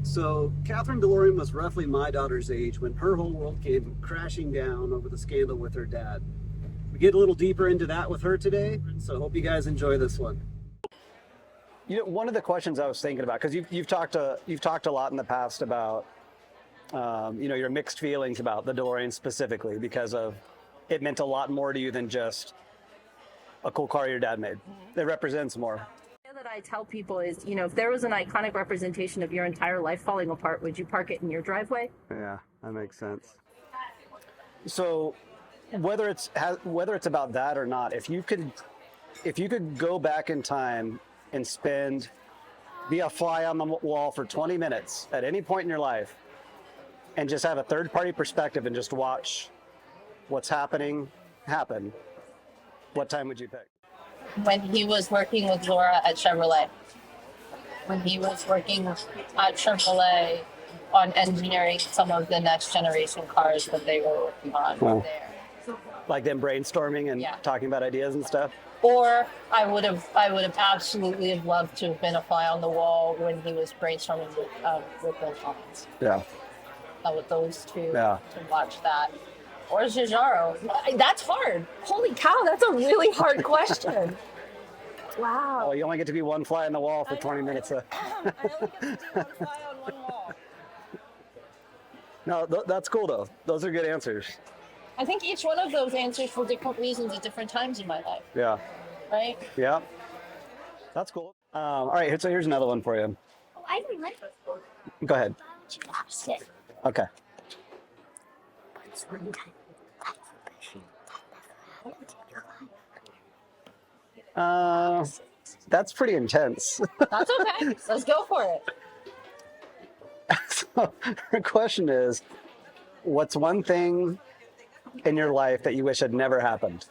So, Kathryn DeLorean was roughly my daughter's age when her whole world came crashing down over the scandal with her dad. We get a little deeper into that with her today, so hope you guys enjoy this one. One of the questions I was thinking about, because you've talked a lot in the past about your mixed feelings about the DeLorean specifically because of it meant a lot more to you than just a cool car your dad made. It represents more. That I tell people is, if there was an iconic representation of your entire life falling apart, would you park it in your driveway? Yeah, that makes sense. So, whether it's about that or not, if you could go back in time and be a fly on the wall for 20 minutes at any point in your life, and just have a third-party perspective and just watch what's happening happen, what time would you pick? When he was working with Laura at Chevrolet. When he was working at Chevrolet on engineering some of the next generation cars that they were working on there. Like them brainstorming and talking about ideas and stuff? Or I would have absolutely have loved to have been a fly on the wall when he was brainstorming with Bill Collins. Yeah. With those two to watch that. Or Giugiaro. That's hard. Holy cow, that's a really hard question. Wow. Well, you only get to be one fly on the wall for 20 minutes. I only get to be one fly on one wall. No, that's cool though. Those are good answers. I think each one of those answers for different reasons at different times in my life. Yeah. Right? Yeah. That's cool. All right, so here's another one for you. Oh, I didn't like this. Go ahead. Okay. That's pretty intense. That's okay. Let's go for it. So, the question is, what's one thing in your life that you wish had never happened?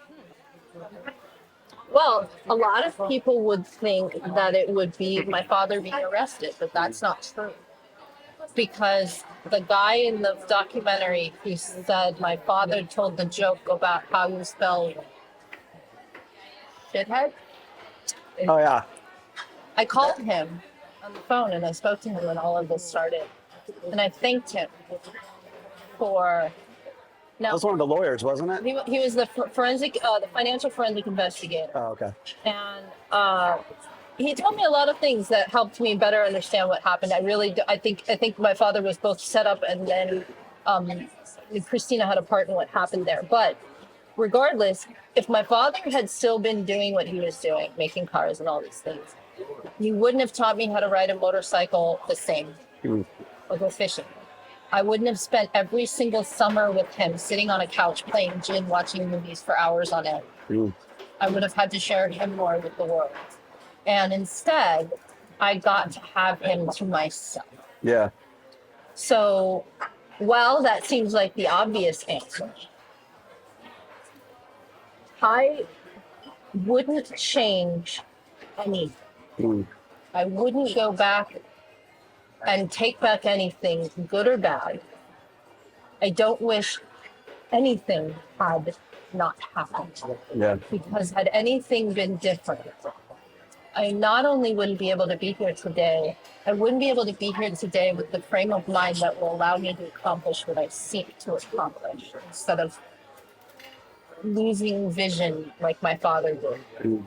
Well, a lot of people would think that it would be my father being arrested, but that's not true. Because the guy in the documentary who said my father told the joke about how you spell shithead. Oh, yeah. I called him on the phone and I spoke to him when all of this started. And I thanked him for... That was one of the lawyers, wasn't it? He was the the financial forensic investigator. Oh, okay. And he told me a lot of things that helped me better understand what happened. I think my father was both set up and then Christina had a part in what happened there. But regardless, if my father had still been doing what he was doing, making cars and all these things, he wouldn't have taught me how to ride a motorcycle the same or go fishing. I wouldn't have spent every single summer with him sitting on a couch playing gin, watching movies for hours on end. I would have had to share him more with the world. And instead, I got to have him to myself. Yeah. So, well, that seems like the obvious answer. I wouldn't change anything. I wouldn't go back and take back anything, good or bad. I don't wish anything had not happened. Yeah. Because had anything been different, I not only wouldn't be able to be here today, I wouldn't be able to be here today with the frame of mind that will allow me to accomplish what I seek to accomplish, instead of losing vision like my father did.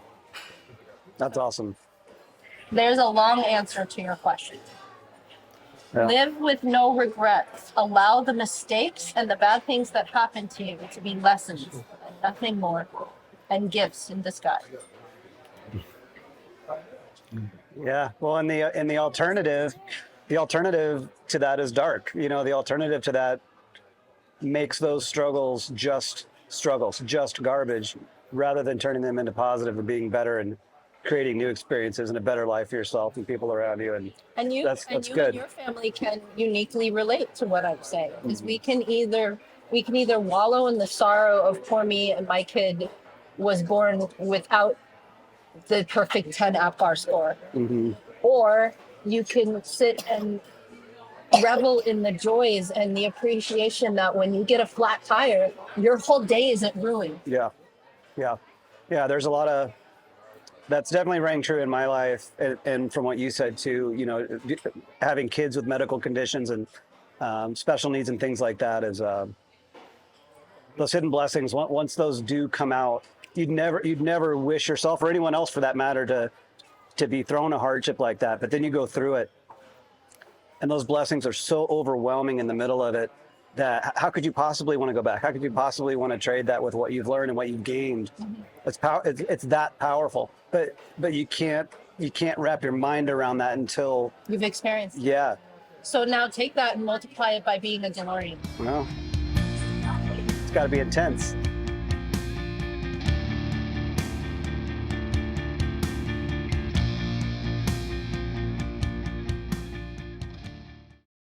That's awesome. There's a long answer to your question. Yeah. Live with no regrets. Allow the mistakes and the bad things that happen to you to be lessons and nothing more, and gifts in disguise. Yeah. Well, and the alternative to that is dark. The alternative to that makes those struggles, just garbage, rather than turning them into positive and being better and creating new experiences and a better life for yourself and people around you. And you good. And your family can uniquely relate to what I'm saying, because we can either wallow in the sorrow of poor me and my kid was born without the perfect 10 app bar score, or you can sit and revel in the joys and the appreciation that when you get a flat tire, your whole day isn't ruined. Yeah. There's a lot of That's definitely rang true in my life, and from what you said too. You know, having kids with medical conditions and special needs and things like that is those hidden blessings. Once those do come out, you'd never wish yourself or anyone else for that matter to be thrown a hardship like that. But then you go through it, and those blessings are so overwhelming in the middle of it that how could you possibly want to go back? How could you possibly want to trade that with what you've learned and what you've gained? It's that powerful. But you can't wrap your mind around that until You've experienced it. Yeah. So now take that and multiply it by being a DeLorean. Well, it's got to be intense.